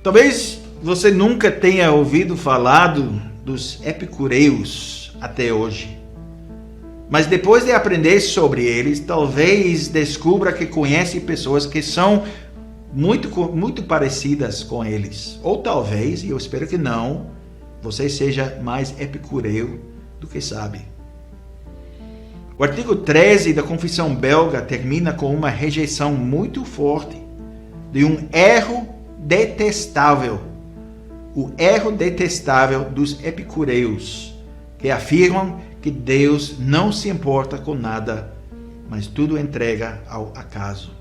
Talvez você nunca tenha ouvido falar dos epicureus até hoje. Mas depois de aprender sobre eles, talvez descubra que conhece pessoas que são muito parecidas com eles. Ou talvez, e eu espero que não, você seja mais epicureu do que sabe. O artigo 13 da Confissão Belga termina com uma rejeição muito forte de um erro detestável. O erro detestável dos epicureus, que afirmam que Deus não se importa com nada, mas tudo entrega ao acaso.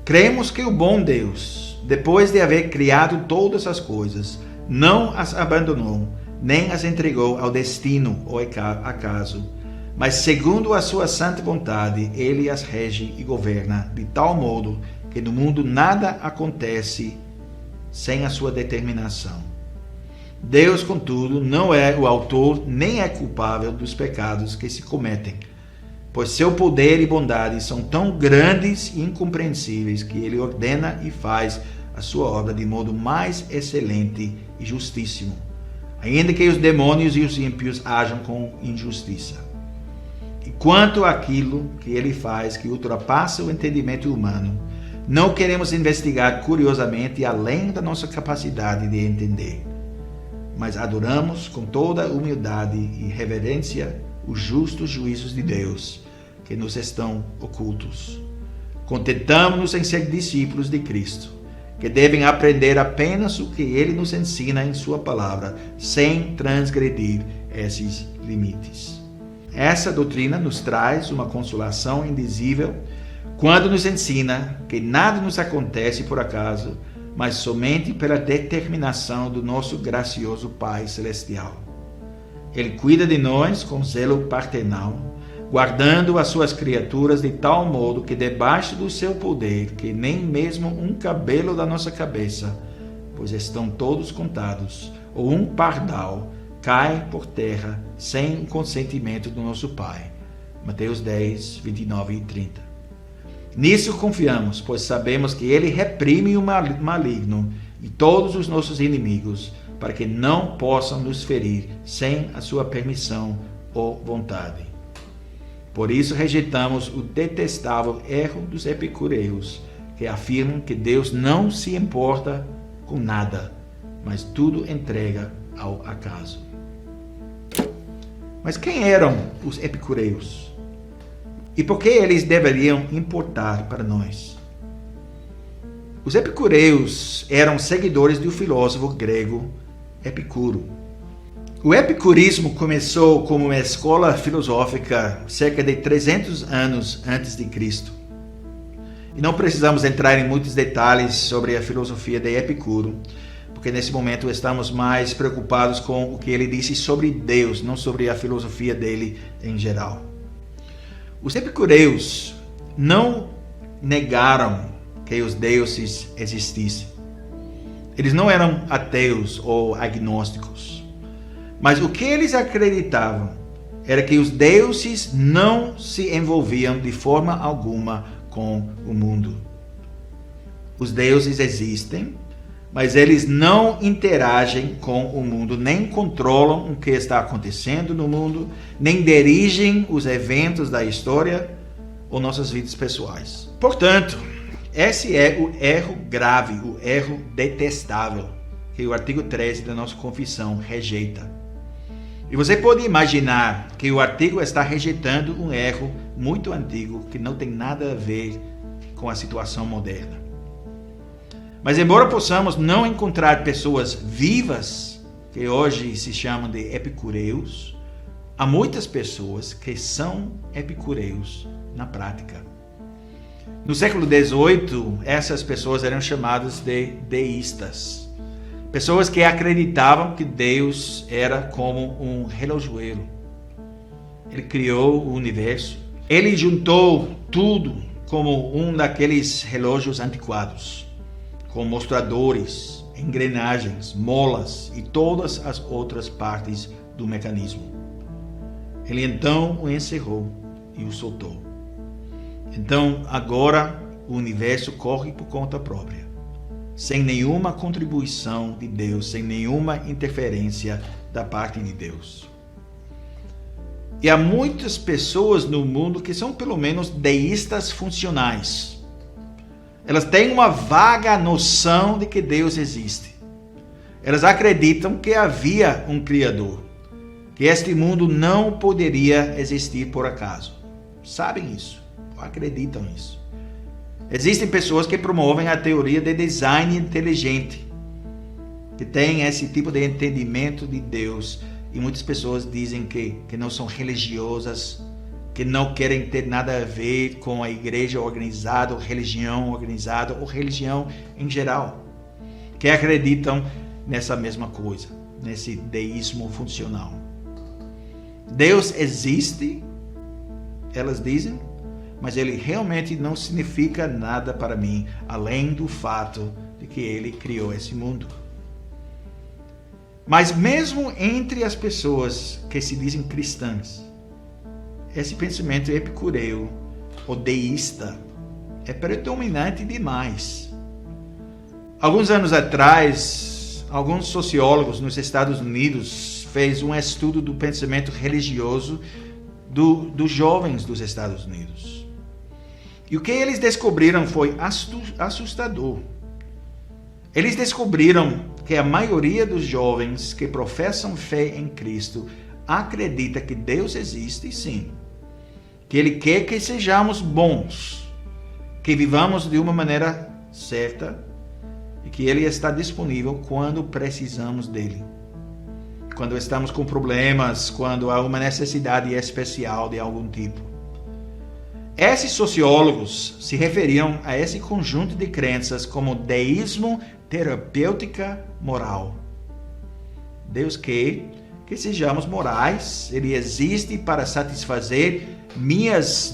Cremos que o bom Deus, depois de haver criado todas as coisas, não as abandonou, nem as entregou ao destino ou acaso, mas segundo a sua santa vontade, ele as rege e governa de tal modo que no mundo nada acontece sem a sua determinação. Deus, contudo, não é o autor nem é culpável dos pecados que se cometem, pois seu poder e bondade são tão grandes e incompreensíveis que ele ordena e faz a sua obra de modo mais excelente e justíssimo, ainda que os demônios e os ímpios ajam com injustiça. E quanto àquilo que ele faz que ultrapassa o entendimento humano, não queremos investigar curiosamente além da nossa capacidade de entender, mas adoramos com toda humildade e reverência os justos juízos de Deus que nos estão ocultos. Contentamos-nos em ser discípulos de Cristo, que devem aprender apenas o que ele nos ensina em sua palavra, sem transgredir esses limites. Essa doutrina nos traz uma consolação indizível quando nos ensina que nada nos acontece por acaso, mas somente pela determinação do nosso gracioso Pai Celestial. Ele cuida de nós com zelo paternal, guardando as suas criaturas de tal modo que debaixo do seu poder, que nem mesmo um cabelo da nossa cabeça, pois estão todos contados, ou um pardal, cai por terra sem o consentimento do nosso Pai. Mateus 10, 29 e 30. Nisso confiamos, pois sabemos que ele reprime o maligno e todos os nossos inimigos, para que não possam nos ferir sem a sua permissão ou vontade. Por isso rejeitamos o detestável erro dos epicureus, que afirmam que Deus não se importa com nada, mas tudo entrega ao acaso. Mas quem eram os epicureus? E por que eles deveriam importar para nós? Os epicureus eram seguidores do filósofo grego Epicuro. O epicurismo começou como uma escola filosófica cerca de 300 anos antes de Cristo. E não precisamos entrar em muitos detalhes sobre a filosofia de Epicuro, porque nesse momento estamos mais preocupados com o que ele disse sobre Deus, não sobre a filosofia dele em geral. Os epicureus não negaram que os deuses existissem. Eles não eram ateus ou agnósticos. Mas o que eles acreditavam era que os deuses não se envolviam de forma alguma com o mundo. Os deuses existem, mas eles não interagem com o mundo, nem controlam o que está acontecendo no mundo, nem dirigem os eventos da história ou nossas vidas pessoais. Portanto, esse é o erro grave, o erro detestável, que o artigo 13 da nossa confissão rejeita. E você pode imaginar que o artigo está rejeitando um erro muito antigo que não tem nada a ver com a situação moderna. Mas embora possamos não encontrar pessoas vivas, que hoje se chamam de epicureus, há muitas pessoas que são epicureus na prática. No século XVIII, essas pessoas eram chamadas de deístas. Pessoas que acreditavam que Deus era como um relojoeiro. Ele criou o universo. Ele juntou tudo como um daqueles relógios antiquados, com mostradores, engrenagens, molas e todas as outras partes do mecanismo. Ele então o encerrou e o soltou. Então agora o universo corre por conta própria, sem nenhuma contribuição de Deus, sem nenhuma interferência da parte de Deus. E há muitas pessoas no mundo que são pelo menos deístas funcionais. Elas têm uma vaga noção de que Deus existe. Elas acreditam que havia um Criador, que este mundo não poderia existir por acaso. Sabem isso, acreditam nisso. Existem pessoas que promovem a teoria de design inteligente, que têm esse tipo de entendimento de Deus. E muitas pessoas dizem que não são religiosas, que não querem ter nada a ver com a igreja organizada, ou religião organizada, ou religião em geral, que acreditam nessa mesma coisa, nesse deísmo funcional. Deus existe, elas dizem, mas ele realmente não significa nada para mim, além do fato de que ele criou esse mundo. Mas mesmo entre as pessoas que se dizem cristãs, esse pensamento epicureu ou deísta é predominante demais. Alguns anos atrás, alguns sociólogos nos Estados Unidos fez um estudo do pensamento religioso dos jovens dos Estados Unidos. E o que eles descobriram foi assustador. Eles descobriram que a maioria dos jovens que professam fé em Cristo acredita que Deus existe, sim. Que Ele quer que sejamos bons, que vivamos de uma maneira certa e que Ele está disponível quando precisamos dEle. Quando estamos com problemas, quando há uma necessidade especial de algum tipo. Esses sociólogos se referiam a esse conjunto de crenças como deísmo terapêutica moral. Deus quer que sejamos morais, Ele existe para satisfazer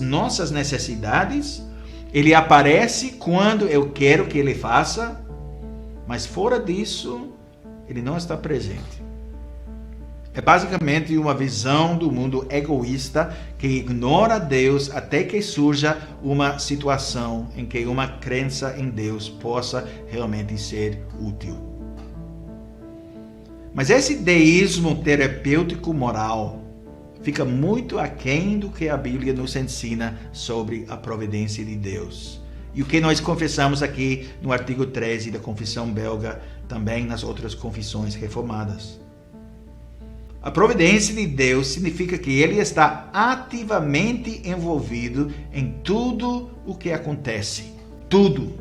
nossas necessidades, Ele aparece quando eu quero que Ele faça, mas fora disso, Ele não está presente. É basicamente uma visão do mundo egoísta que ignora Deus até que surja uma situação em que uma crença em Deus possa realmente ser útil. Mas esse deísmo terapêutico moral fica muito aquém do que a Bíblia nos ensina sobre a providência de Deus. E o que nós confessamos aqui no artigo 13 da Confissão Belga, também nas outras confissões reformadas. A providência de Deus significa que Ele está ativamente envolvido em tudo o que acontece. Tudo.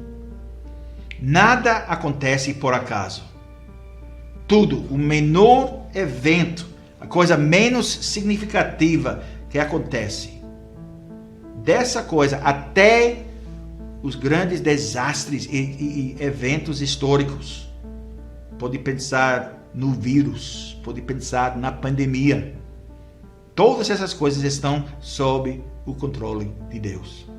Nada acontece por acaso. Tudo. O menor evento, a coisa menos significativa que acontece. Dessa coisa até os grandes desastres e eventos históricos. Pode pensar no vírus, pode pensar na pandemia. Todas essas coisas estão sob o controle de Deus.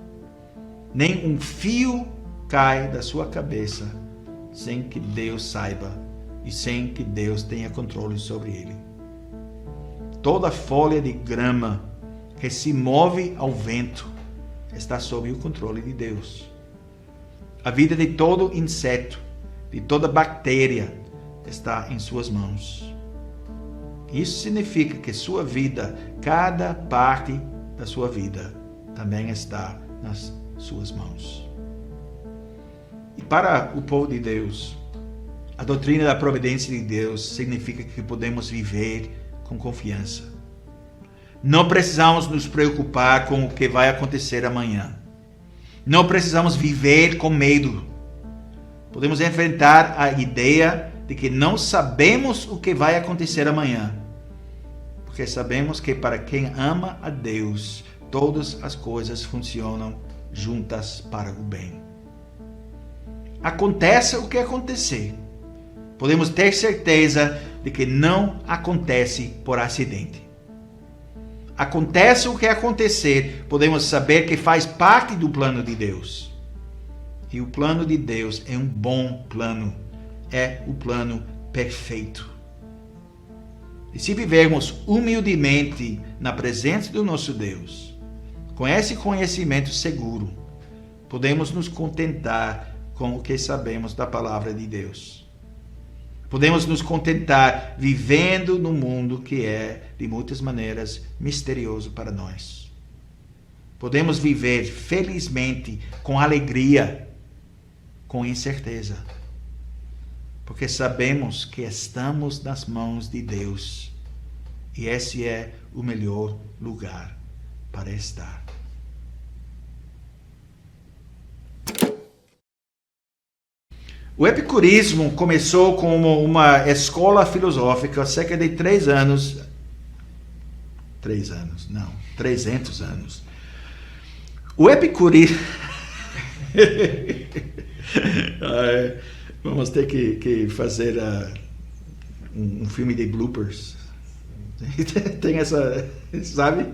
Nem um fio cai da sua cabeça sem que Deus saiba e sem que Deus tenha controle sobre ele. Toda folha de grama que se move ao vento está sob o controle de Deus. A vida de todo inseto, de toda bactéria, está em suas mãos. Isso significa que sua vida, cada parte da sua vida, também está nas suas mãos. E para o povo de Deus, a doutrina da providência de Deus significa que podemos viver com confiança. Não precisamos nos preocupar com o que vai acontecer amanhã. Não precisamos viver com medo. Podemos enfrentar a ideia de que não sabemos o que vai acontecer amanhã, porque sabemos que para quem ama a Deus, todas as coisas funcionam juntas para o bem. Aconteça o que acontecer, podemos ter certeza de que não acontece por acidente. Aconteça o que acontecer, podemos saber que faz parte do plano de Deus. E o plano de Deus é um bom plano. É o plano perfeito. E se vivermos humildemente na presença do nosso Deus, com esse conhecimento seguro, podemos nos contentar com o que sabemos da palavra de Deus. Podemos nos contentar vivendo num mundo que é, de muitas maneiras, misterioso para nós. Podemos viver felizmente, com alegria, com incerteza. Porque sabemos que estamos nas mãos de Deus. E esse é o melhor lugar para estar. O epicurismo começou como uma escola filosófica há cerca de 300 anos. O epicurismo... Vamos ter que fazer um filme de bloopers. Tem essa, sabe?